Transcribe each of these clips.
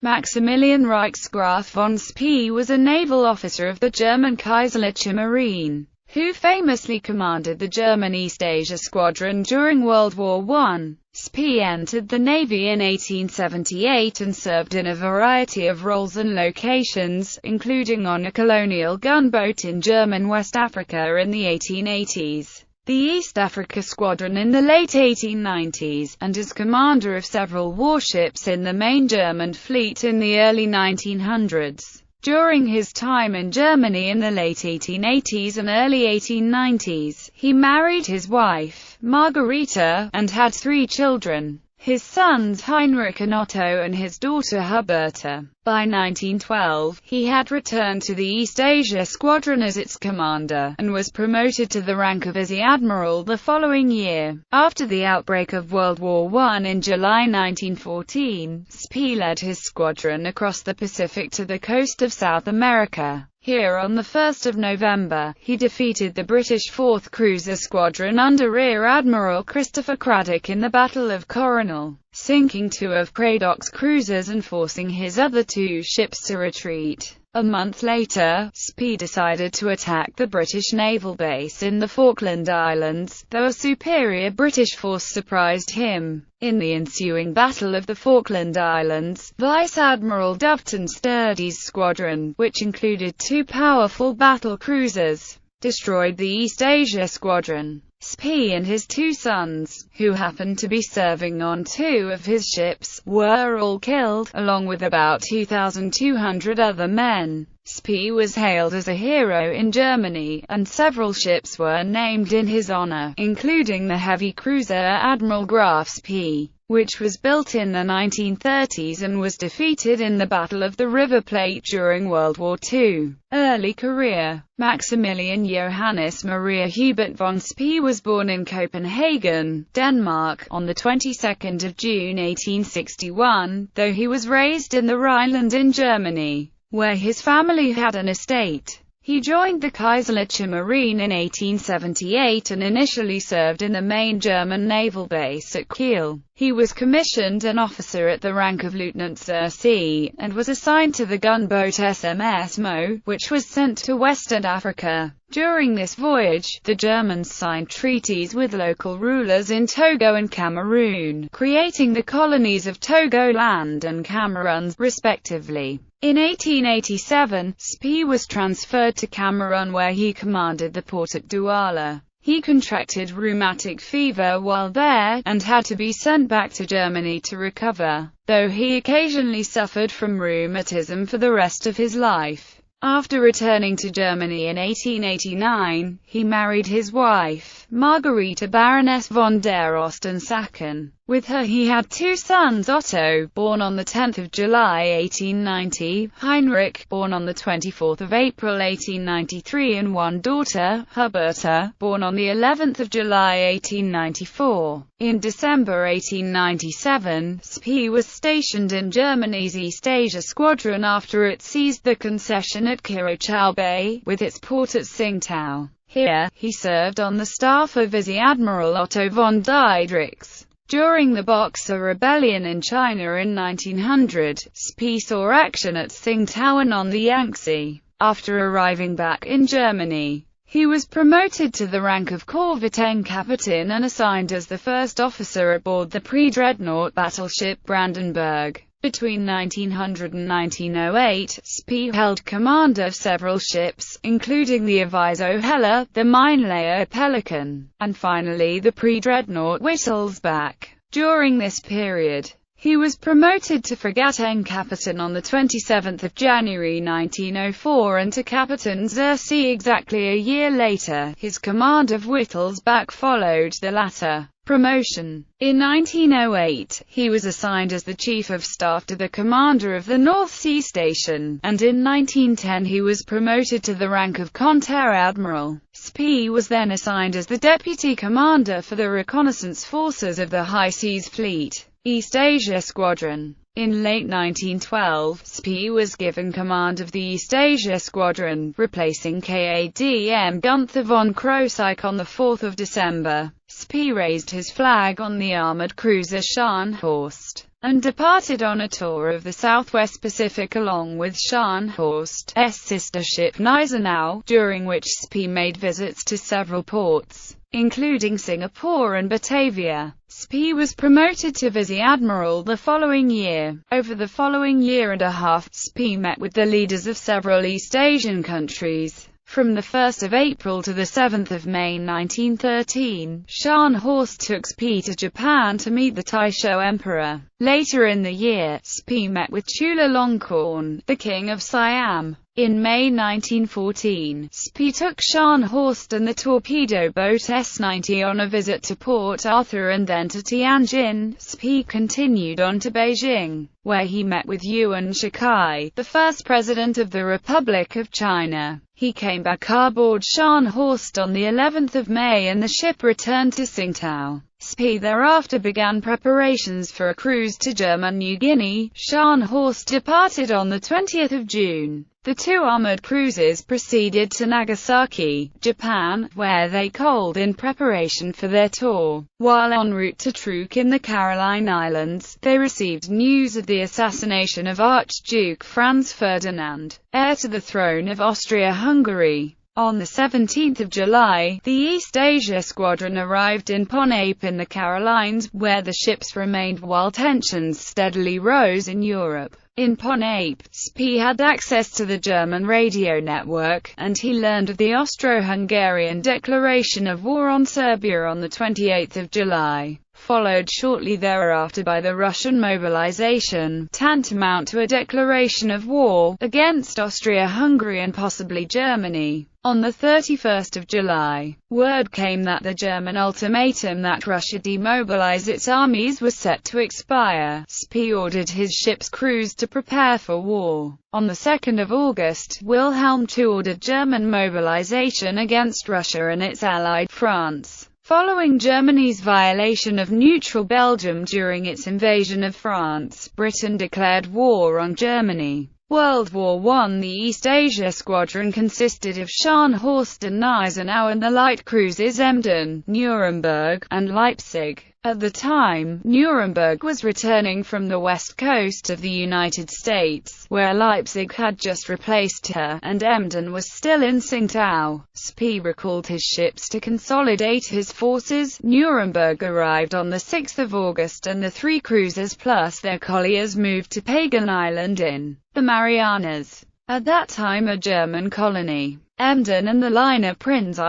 Maximilian von Spee was a naval officer of the German Kaiserliche Marine, who famously commanded the German East Asia Squadron during World War I. Spee entered the Navy in 1878 and served in a variety of roles and locations, including on a colonial gunboat in German West Africa in the 1880s, the East Africa Squadron in the late 1890s, and as commander of several warships in the main German fleet in the early 1900s. During his time in Germany in the late 1880s and early 1890s, he married his wife, Margareta, and had 3 children. His sons Heinrich and Otto and his daughter Huberta. By 1912, he had returned to the East Asia Squadron as its commander, and was promoted to the rank of Vice Admiral the following year. After the outbreak of World War I in July 1914, Spee led his squadron across the Pacific to the coast of South America. Here on the 1st of November, he defeated the British 4th Cruiser Squadron under Rear Admiral Christopher Craddock in the Battle of Coronel, sinking 2 of Craddock's cruisers and forcing his other 2 ships to retreat. A month later, Spee decided to attack the British naval base in the Falkland Islands, though a superior British force surprised him. In the ensuing Battle of the Falkland Islands, Vice Admiral Doveton Sturdy's squadron, which included 2 powerful battle cruisers, destroyed the East Asia Squadron. Spee and his 2 sons, who happened to be serving on 2 of his ships, were all killed, along with about 2,200 other men. Spee was hailed as a hero in Germany, and several ships were named in his honor, including the heavy cruiser Admiral Graf Spee, which was built in the 1930s and was defeated in the Battle of the River Plate during World War II. Early career. Maximilian Johannes Maria Hubert von Spee was born in Copenhagen, Denmark, on the 22nd of June 1861, though he was raised in the Rhineland in Germany, where his family had an estate. He joined the Kaiserliche Marine in 1878 and initially served in the main German naval base at Kiel. He was commissioned an officer at the rank of Lieutenant zur See, and was assigned to the gunboat SMS Mo, which was sent to Western Africa. During this voyage, the Germans signed treaties with local rulers in Togo and Cameroon, creating the colonies of Togoland and Cameroon, respectively. In 1887, Spee was transferred to Cameroon where he commanded the port at Douala. He contracted rheumatic fever while there, and had to be sent back to Germany to recover, though he occasionally suffered from rheumatism for the rest of his life. After returning to Germany in 1889, he married his wife, Margareta Baroness von der Osten-Sacken. With her he had 2 sons, Otto, born on the 10th of July 1890, Heinrich, born on the 24th of April 1893, and 1 daughter, Huberta, born on the 11th of July 1894. In December 1897, Spee was stationed in Germany's East Asia Squadron after it seized the concession at Curaçao Bay, with its port at Tsingtao. Here, he served on the staff of Vice Admiral Otto von Diedrichs. During the Boxer Rebellion in China in 1900, Spee saw action at Tsingtao and on the Yangtze. After arriving back in Germany, he was promoted to the rank of Korvettenkapitän and assigned as the first officer aboard the pre-dreadnought battleship Brandenburg. Between 1900 and 1908, Spee held command of several ships, including the Aviso Helle, the minelayer Pelican, and finally the pre-dreadnought Wittelsbach. During this period, he was promoted to Fregattenkapitän on the 27th of January 1904 and to Captain zur See exactly a year later. His command of Wittelsbach followed the latter promotion. In 1908, he was assigned as the Chief of Staff to the commander of the North Sea Station, and in 1910 he was promoted to the rank of Konteradmiral. Spee was then assigned as the Deputy Commander for the Reconnaissance Forces of the High Seas Fleet, East Asia Squadron. In late 1912, Spee was given command of the East Asia Squadron, replacing KADM Gunther von Krosigk on 4 December. Spee raised his flag on the armoured cruiser Scharnhorst. and departed on a tour of the Southwest Pacific along with Scharnhorst's sister ship Gneisenau, during which Spee made visits to several ports, including Singapore and Batavia. Spee was promoted to vice-admiral the following year. Over the following year and a half, Spee met with the leaders of several East Asian countries. From the 1st of April to the 7th of May 1913, Scharnhorst took Spee to Japan to meet the Taisho Emperor. Later in the year, Spee met with Chulalongkorn, the King of Siam. In May 1914, Spee took Scharnhorst and the torpedo boat S-90 on a visit to Port Arthur and then to Tianjin. Spee continued on to Beijing, where he met with Yuan Shikai, the first president of the Republic of China. He came back aboard Scharnhorst on the 11th of May and the ship returned to Tsingtao. Spee thereafter began preparations for a cruise to German New Guinea. Scharnhorst departed on the 20th of June. The two armored cruises proceeded to Nagasaki, Japan, where they coaled in preparation for their tour. While en route to Truk in the Caroline Islands, they received news of the assassination of Archduke Franz Ferdinand, heir to the throne of Austria-Hungary. On the 17th of July, the East Asia Squadron arrived in Ponape in the Carolines, where the ships remained while tensions steadily rose in Europe. In Ponape, Spee had access to the German radio network, and he learned of the Austro-Hungarian declaration of war on Serbia on the 28th of July, followed shortly thereafter by the Russian mobilization, tantamount to a declaration of war, against Austria-Hungary and possibly Germany. On the 31st of July, word came that the German ultimatum that Russia demobilize its armies was set to expire. Spee ordered his ship's crews to prepare for war. On the 2nd of August, Wilhelm II ordered German mobilization against Russia and its ally, France. Following Germany's violation of neutral Belgium during its invasion of France, Britain declared war on Germany. World War I. The East Asia Squadron consisted of Scharnhorst and Gneisenau and the light cruisers Emden, Nuremberg, and Leipzig. At the time, Nuremberg was returning from the west coast of the United States, where Leipzig had just replaced her, and Emden was still in Tsingtao. Spee recalled his ships to consolidate his forces. Nuremberg arrived on the 6th of August and the three cruisers plus their colliers moved to Pagan Island in the Marianas, at that time a German colony. Emden and the liner Prinz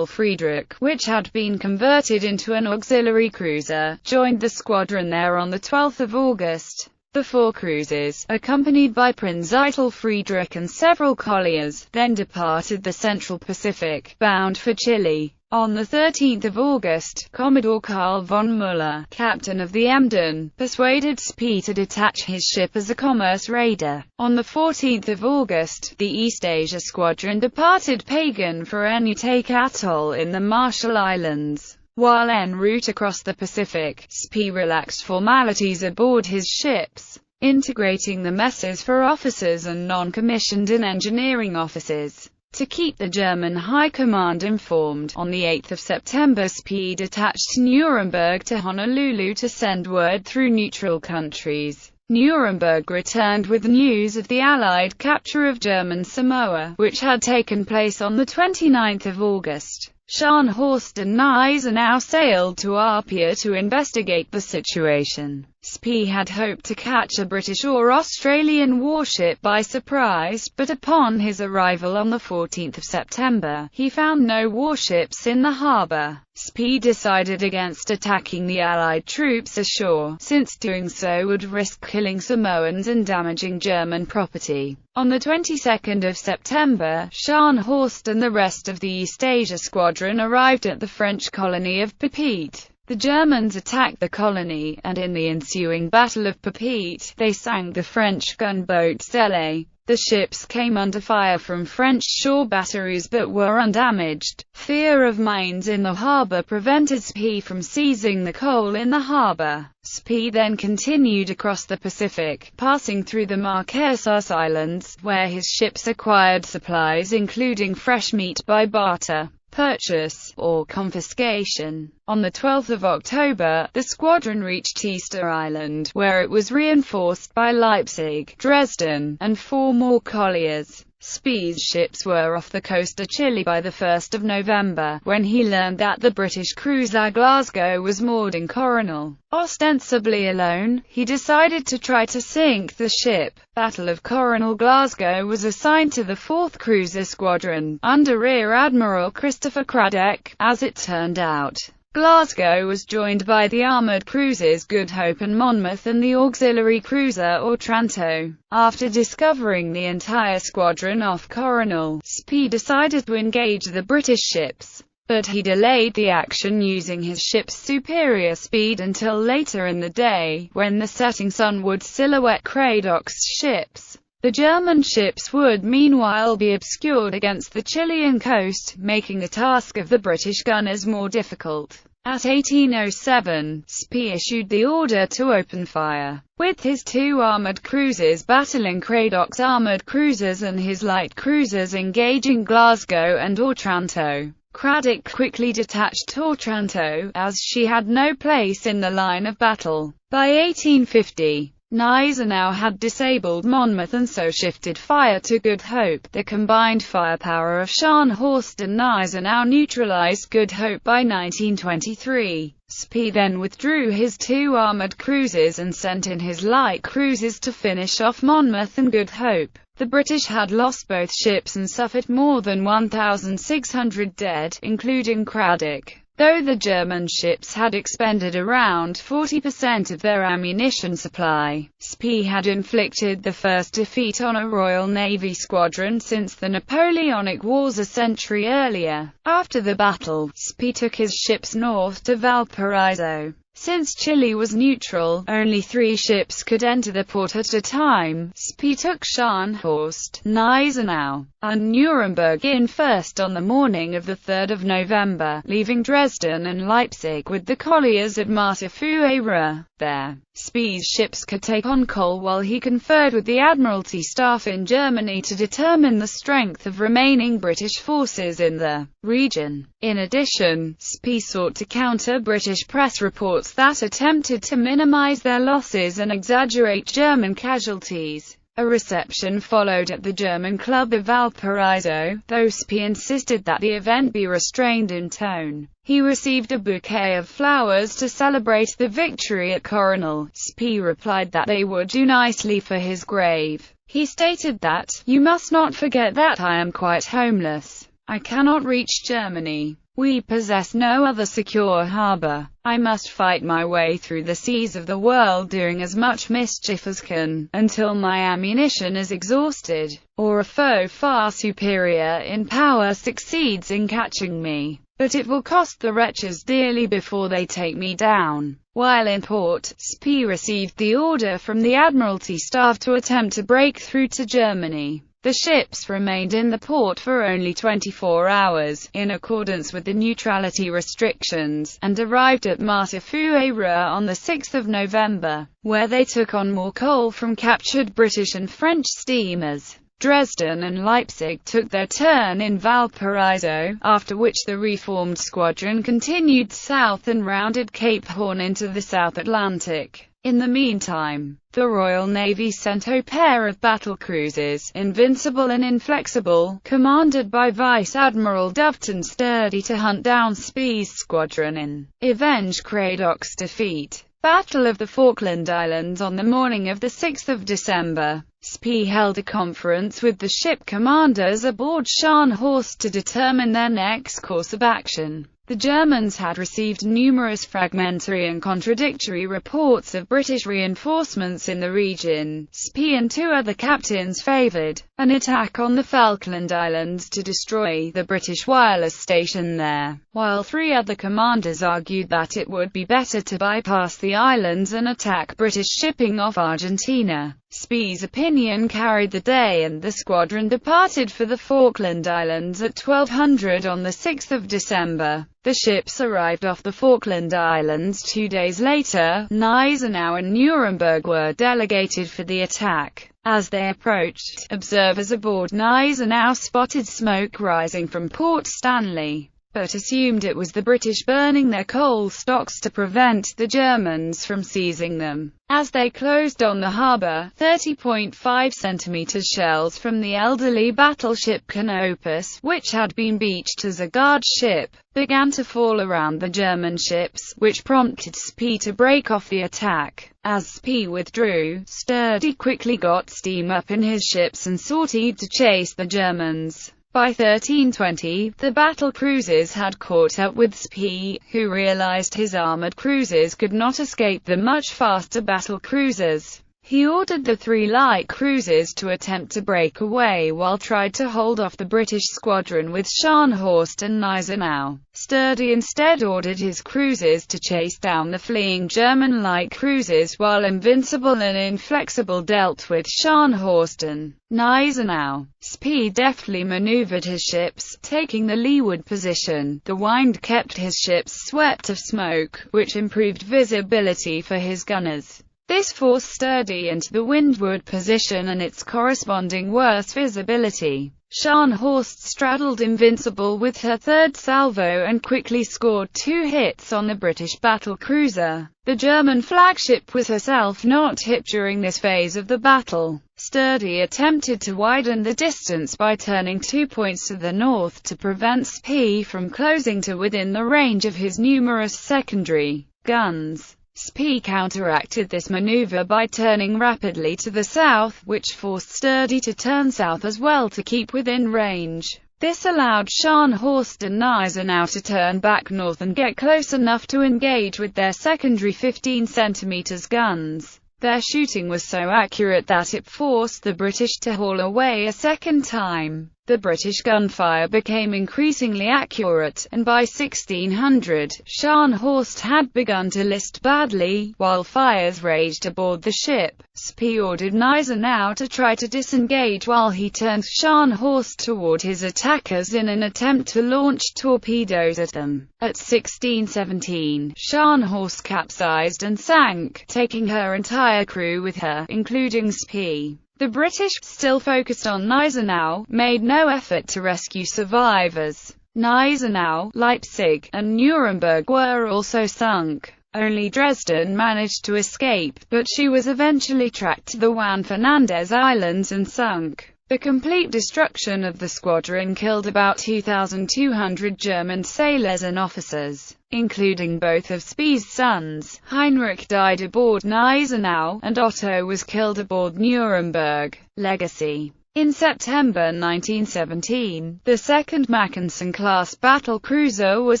Friedrich, which had been converted into an auxiliary cruiser, joined the squadron there on the 12th of August. The four cruisers, accompanied by Prinz Friedrich and several colliers, then departed the Central Pacific, bound for Chile. On the 13th of August, Commodore Karl von Müller, captain of the Emden, persuaded Spee to detach his ship as a commerce raider. On the 14th of August, the East Asia Squadron departed Pagan for Enutake Atoll in the Marshall Islands. While en route across the Pacific, Spee relaxed formalities aboard his ships, integrating the messes for officers and non-commissioned and engineering officers. To keep the German High Command informed, on the 8th of September Spee detached Nuremberg to Honolulu to send word through neutral countries. Nuremberg returned with news of the Allied capture of German Samoa, which had taken place on the 29th of August. Scharnhorst and Gneisenau sailed to Apia to investigate the situation. Spee had hoped to catch a British or Australian warship by surprise, but upon his arrival on the 14th of September, he found no warships in the harbour. Spee decided against attacking the Allied troops ashore, since doing so would risk killing Samoans and damaging German property. On the 22nd of September, Scharnhorst and the rest of the East Asia Squadron arrived at the French colony of Papeete. The Germans attacked the colony, and in the ensuing Battle of Papeete, they sank the French gunboat Zélé. The ships came under fire from French shore batteries but were undamaged. Fear of mines in the harbour prevented Spee from seizing the coal in the harbour. Spee then continued across the Pacific, passing through the Marquesas Islands, where his ships acquired supplies including fresh meat by barter. purchase, or confiscation. On the 12th of October, the squadron reached Easter Island, where it was reinforced by Leipzig, Dresden, and 4 more colliers. Spee's ships were off the coast of Chile by the 1st of November, when he learned that the British cruiser Glasgow was moored in Coronel. Ostensibly alone, he decided to try to sink the ship. Battle of Coronel. Glasgow was assigned to the 4th Cruiser Squadron, under Rear Admiral Christopher Craddock. As it turned out, Glasgow was joined by the armoured cruisers Good Hope and Monmouth and the auxiliary cruiser Otranto. After discovering the entire squadron off Coronel, Spee decided to engage the British ships, but he delayed the action using his ship's superior speed until later in the day, when the setting sun would silhouette Craddock's ships. The German ships would meanwhile be obscured against the Chilean coast, making the task of the British gunners more difficult. At 1807, Spee issued the order to open fire, with his 2 armoured cruisers battling Craddock's armoured cruisers and his light cruisers engaging Glasgow and Otranto. Craddock quickly detached Otranto, as she had no place in the line of battle. By 1850, Gneisenau had disabled Monmouth and so shifted fire to Good Hope. The combined firepower of Scharnhorst and Gneisenau neutralized Good Hope by 1923. Spee then withdrew his 2 armoured cruisers and sent in his light cruisers to finish off Monmouth and Good Hope. The British had lost both ships and suffered more than 1,600 dead, including Craddock, though the German ships had expended around 40% of their ammunition supply. Spee had inflicted the first defeat on a Royal Navy squadron since the Napoleonic Wars a century earlier. After the battle, Spee took his ships north to Valparaiso. Since Chile was neutral, only 3 ships could enter the port at a time. Spee took Scharnhorst, Gneisenau, and Nuremberg in first on the morning of the 3rd of November, leaving Dresden and Leipzig with the colliers at Martafuera. There, Spee's ships could take on coal while he conferred with the Admiralty staff in Germany to determine the strength of remaining British forces in the region. In addition, Spee sought to counter British press reports that attempted to minimize their losses and exaggerate German casualties. A reception followed at the German Club of Valparaiso, though Spee insisted that the event be restrained in tone. He received a bouquet of flowers to celebrate the victory at Coronel. Spee replied that they would do nicely for his grave. He stated that, "You must not forget that I am quite homeless. I cannot reach Germany. We possess no other secure harbor. I must fight my way through the seas of the world doing as much mischief as can, until my ammunition is exhausted, or a foe far superior in power succeeds in catching me. But it will cost the wretches dearly before they take me down." While in port, Spee received the order from the Admiralty staff to attempt to break through to Germany. The ships remained in the port for only 24 hours, in accordance with the neutrality restrictions, and arrived at Martafuera on the 6th of November, where they took on more coal from captured British and French steamers. Dresden and Leipzig took their turn in Valparaiso, after which the reformed squadron continued south and rounded Cape Horn into the South Atlantic. In the meantime, the Royal Navy sent a pair of battle cruisers, Invincible and Inflexible, commanded by Vice Admiral Doveton Sturdy, to hunt down Spee's squadron and avenge Craddock's defeat. Battle of the Falkland Islands. On the morning of the 6th of December, Spee held a conference with the ship commanders aboard Scharnhorst to determine their next course of action. The Germans had received numerous fragmentary and contradictory reports of British reinforcements in the region. Spee and 2 other captains favoured an attack on the Falkland Islands to destroy the British wireless station there, while 3 other commanders argued that it would be better to bypass the islands and attack British shipping off Argentina. Spee's opinion carried the day, and the squadron departed for the Falkland Islands at 1200 on the 6th of December. The ships arrived off the Falkland Islands 2 days later. Gneisenau and Nuremberg were delegated for the attack. As they approached, observers aboard Gneisenau spotted smoke rising from Port Stanley, but assumed it was the British burning their coal stocks to prevent the Germans from seizing them. As they closed on the harbour, 30.5 cm shells from the elderly battleship Canopus, which had been beached as a guard ship, began to fall around the German ships, which prompted Spee to break off the attack. As Spee withdrew, Sturdy quickly got steam up in his ships and sortied to chase the Germans. By 1320, the battle cruisers had caught up with Spee, who realized his armored cruisers could not escape the much faster battle cruisers. He ordered the 3 light cruisers to attempt to break away while tried to hold off the British squadron with Scharnhorst and Gneisenau. Sturdy instead ordered his cruisers to chase down the fleeing German light cruisers, while Invincible and Inflexible dealt with Scharnhorst and Gneisenau. Spee deftly maneuvered his ships, taking the leeward position. The wind kept his ships swept of smoke, which improved visibility for his gunners. This forced Sturdy into the windward position and its corresponding worse visibility. Scharnhorst straddled Invincible with her 3rd salvo and quickly scored 2 hits on the British battlecruiser. The German flagship was herself not hit during this phase of the battle. Sturdy attempted to widen the distance by turning 2 points to the north to prevent Spee from closing to within the range of his numerous secondary guns. Spee counteracted this maneuver by turning rapidly to the south, which forced Sturdy to turn south as well to keep within range. This allowed Scharnhorst and Gneisenau to turn back north and get close enough to engage with their secondary 15 cm guns. Their shooting was so accurate that it forced the British to haul away a second time. The British gunfire became increasingly accurate, and by 1600, Scharnhorst had begun to list badly. While fires raged aboard the ship, Spee ordered Gneisenau to try to disengage while he turned Scharnhorst toward his attackers in an attempt to launch torpedoes at them. At 1617, Scharnhorst capsized and sank, taking her entire crew with her, including Spee. The British, still focused on Gneisenau, made no effort to rescue survivors. Gneisenau, Leipzig, and Nuremberg were also sunk. Only Dresden managed to escape, but she was eventually tracked to the Juan Fernandez Islands and sunk. The complete destruction of the squadron killed about 2,200 German sailors and officers, including both of Spee's sons. Heinrich died aboard Gneisenau, and Otto was killed aboard Nuremberg. Legacy. In September 1917, the second Mackensen-class battlecruiser was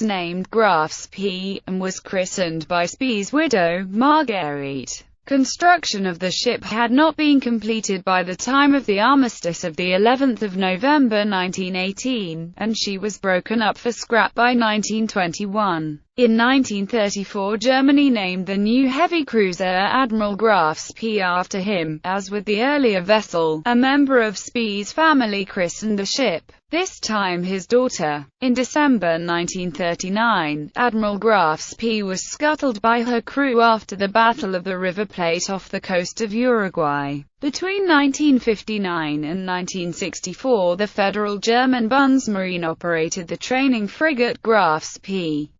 named Graf Spee, and was christened by Spee's widow, Marguerite. Construction of the ship had not been completed by the time of the armistice of the 11th of November 1918, and she was broken up for scrap by 1921. In 1934, Germany named the new heavy cruiser Admiral Graf Spee after him. As with the earlier vessel, a member of Spee's family christened the ship, this time his daughter. In December 1939, Admiral Graf Spee was scuttled by her crew after the Battle of the River Plate off the coast of Uruguay. Between 1959 and 1964, the Federal German Bundsmarine operated the training frigate Graf Spee.